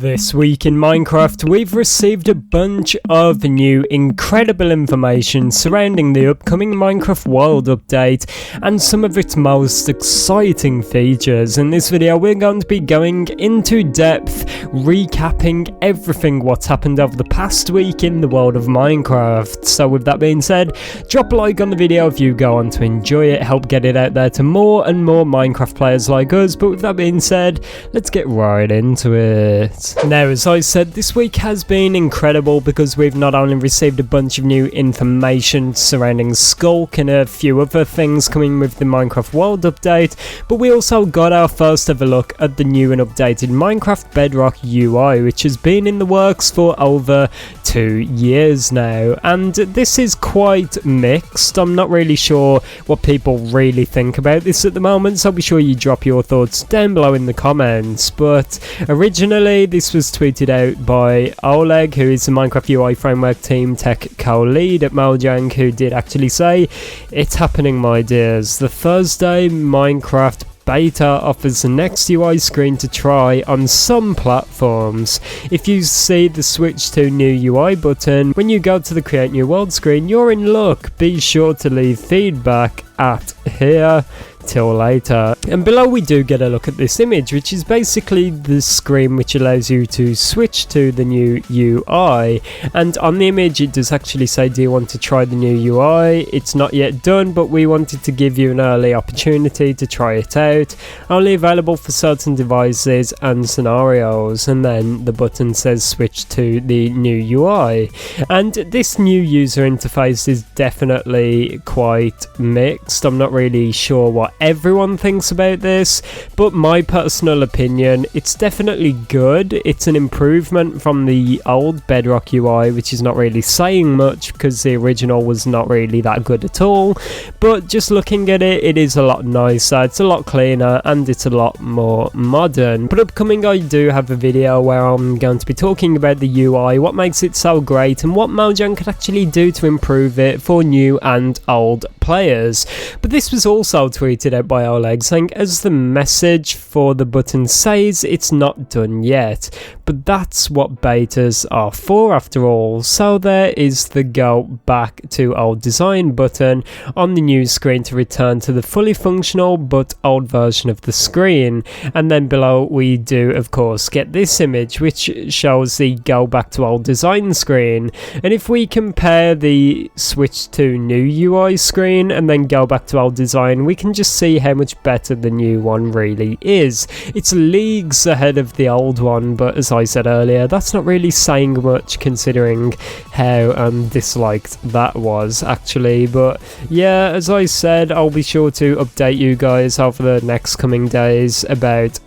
This week in Minecraft, we've received a bunch of new incredible information surrounding the upcoming Minecraft World update and some of its most exciting features. In this video, we're going to be going into depth, recapping everything what's happened over the past week in the world of Minecraft. So with that being said, drop a like on the video if you go on to enjoy it, help get it out there to more and more Minecraft players like us. But with that being said, let's get right into it. Now, as I said, this week has been incredible because we've not only received a bunch of new information surrounding Sculk and a few other things coming with the Minecraft World update, but we also got our first ever look at the new and updated Minecraft Bedrock UI, which has been in the works for over 2 years now, and this is quite mixed. I'm not really sure what people really think about this at the moment, so be sure you drop your thoughts down below in the comments. But originally, this was tweeted out by Oleg, who is the Minecraft UI framework team tech co-lead at Mojang, who did actually say, "It's happening, my dears. The Thursday Minecraft beta offers the next UI screen to try on some platforms. If you see the switch to new UI button when you go to the create new world screen, you're in luck. Be sure to leave feedback at here. Till later." And below we do get a look at this image, which is basically the screen which allows you to switch to the new UI. And on the image it does actually say, "Do you want to try the new UI? It's not yet done, but we wanted to give you an early opportunity to try it out. Only available for certain devices and scenarios." And then the button says switch to the new UI. And this new user interface is definitely quite mixed. I'm not really sure what everyone thinks about this, but my personal opinion, it's definitely good. It's an improvement from the old Bedrock UI, which is not really saying much because the original was not really that good at all. But just looking at it, it is a lot nicer, it's a lot cleaner, and it's a lot more modern. But upcoming, I do have a video where I'm going to be talking about the UI, what makes it so great, and what Mojang could actually do to improve it for new and old players. But this was also tweeted out by Oleg saying, "As the message for the button says, it's not done yet." But that's what betas are for after all. So there is the go back to old design button on the new screen to return to the fully functional but old version of the screen. And then below we do of course get this image which shows the go back to old design screen. And if we compare the switch to new UI screen and then go back to old design, we can just see how much better the new one really is. It's leagues ahead of the old one, but as I said earlier, that's not really saying much considering how disliked that was actually. But yeah, as I said, I'll be sure to update you guys over the next coming days about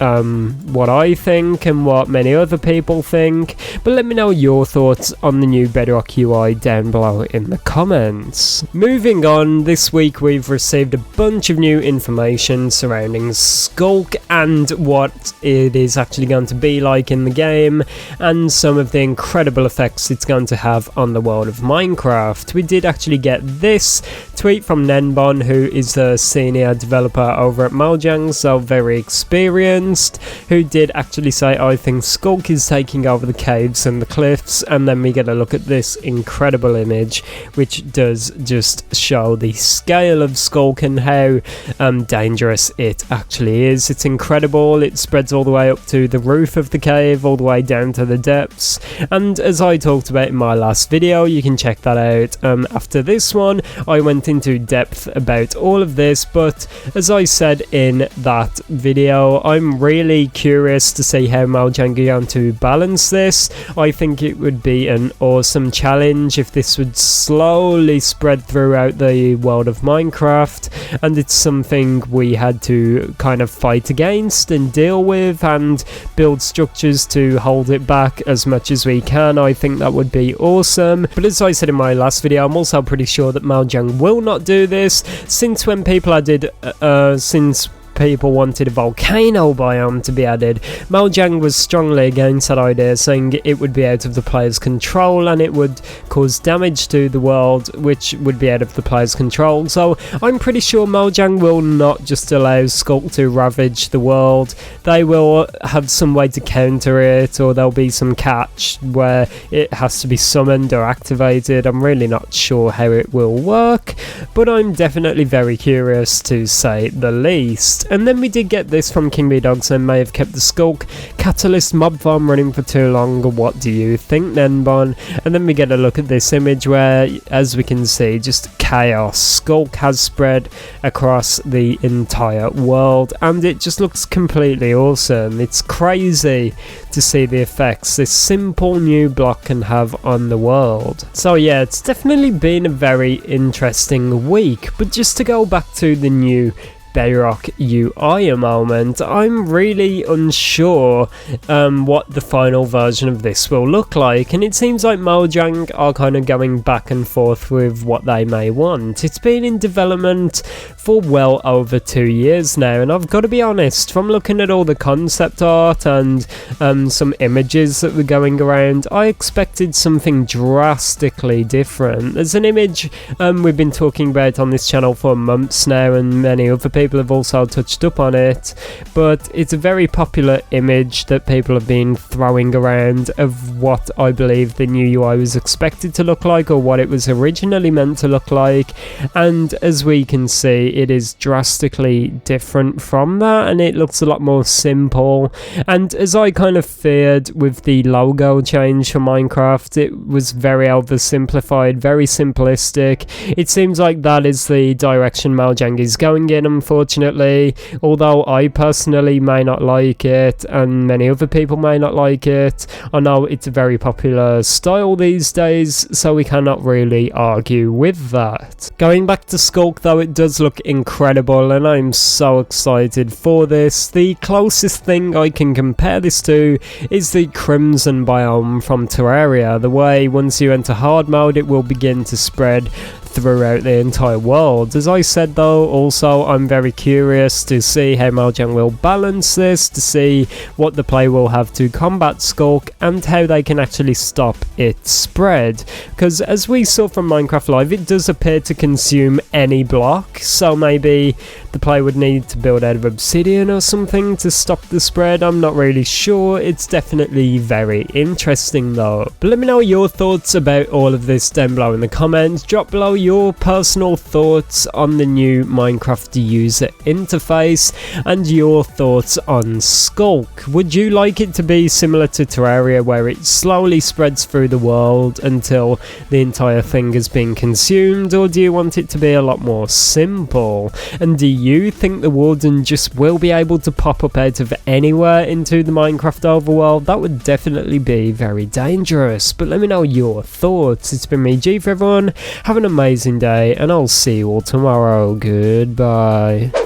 what I think and what many other people think. But let me know your thoughts on the new Bedrock UI down below in the comments. Moving on, this week we've received a bunch of new information surrounding Sculk and what it is actually going to be like in the game, and some of the incredible effects it's going to have on the world of Minecraft. We did actually get this tweet from Nenbon, who is a senior developer over at Mojang, so very experienced, who did actually say, "I think Sculk is taking over the caves and the cliffs." And then we get a look at this incredible image which does just show the scale of Sculk and how dangerous it actually is. It's incredible. It spreads all the way up to the roof of the cave, all the way down to the depths, and as I talked about in my last video, you can check that out. After this one I went into depth about all of this, but as I said in that video, I'm really curious to see how Mojang are going to balance this. I think it would be an awesome challenge if this would slowly spread throughout the world of Minecraft, and it's something we had to kind of fight against and deal with and build structures to hold it back as much as we can. I think that would be awesome. But as I said in my last video, I'm also pretty sure that Mojang will not do this, since when people added people wanted a volcano biome to be added. Mojang was strongly against that idea, saying it would be out of the player's control and it would cause damage to the world, which would be out of the player's control. So I'm pretty sure Mojang will not just allow Sculk to ravage the world. They will have some way to counter it, or there'll be some catch where it has to be summoned or activated. I'm really not sure how it will work, but I'm definitely very curious to say the least. And then we did get this from King B Dogs and may have kept the Sculk Catalyst mob farm running for too long. What do you think, Nenbon? And then we get a look at this image where, as we can see, just chaos. Sculk has spread across the entire world and it just looks completely awesome. It's crazy to see the effects this simple new block can have on the world. So yeah, it's definitely been a very interesting week, but just to go back to the new Bedrock UI a moment, I'm really unsure what the final version of this will look like, and it seems like Mojang are kind of going back and forth with what they may want. It's been in development for well over 2 years now, and I've got to be honest, from looking at all the concept art and some images that were going around, I expected something drastically different. There's an image we've been talking about on this channel for months now, and many other people have also touched up on it, but it's a very popular image that people have been throwing around of what I believe the new UI was expected to look like, or what it was originally meant to look like, and as we can see, it is drastically different from that, and it looks a lot more simple. And as I kind of feared with the logo change for Minecraft, it was very oversimplified, very simplistic. It seems like that is the direction Mojang is going in, unfortunately, although I personally may not like it and many other people may not like it. I know it's a very popular style these days, so we cannot really argue with that. Going back to Sculk though, it does look incredible and I'm so excited for this. The closest thing I can compare this to is the Crimson biome from Terraria. The way once you enter hard mode it will begin to spread throughout the entire world. As I said though, also I'm very curious to see how Mojang will balance this, to see what the player will have to combat Sculk and how they can actually stop its spread, because as we saw from Minecraft Live, it does appear to consume any block, so maybe the player would need to build out of obsidian or something to stop the spread. I'm not really sure. It's definitely very interesting though. But let me know your thoughts about all of this down below in the comments. Drop below your personal thoughts on the new Minecraft user interface and your thoughts on Sculk. Would you like it to be similar to Terraria, where it slowly spreads through the world until the entire thing has been consumed, or do you want it to be a lot more simple? And do you think the Warden just will be able to pop up out of anywhere into the Minecraft overworld? That would definitely be very dangerous, but let me know your thoughts. It's been me, ItzJhief, everyone. Have an amazing day, and I'll see you all tomorrow. Goodbye.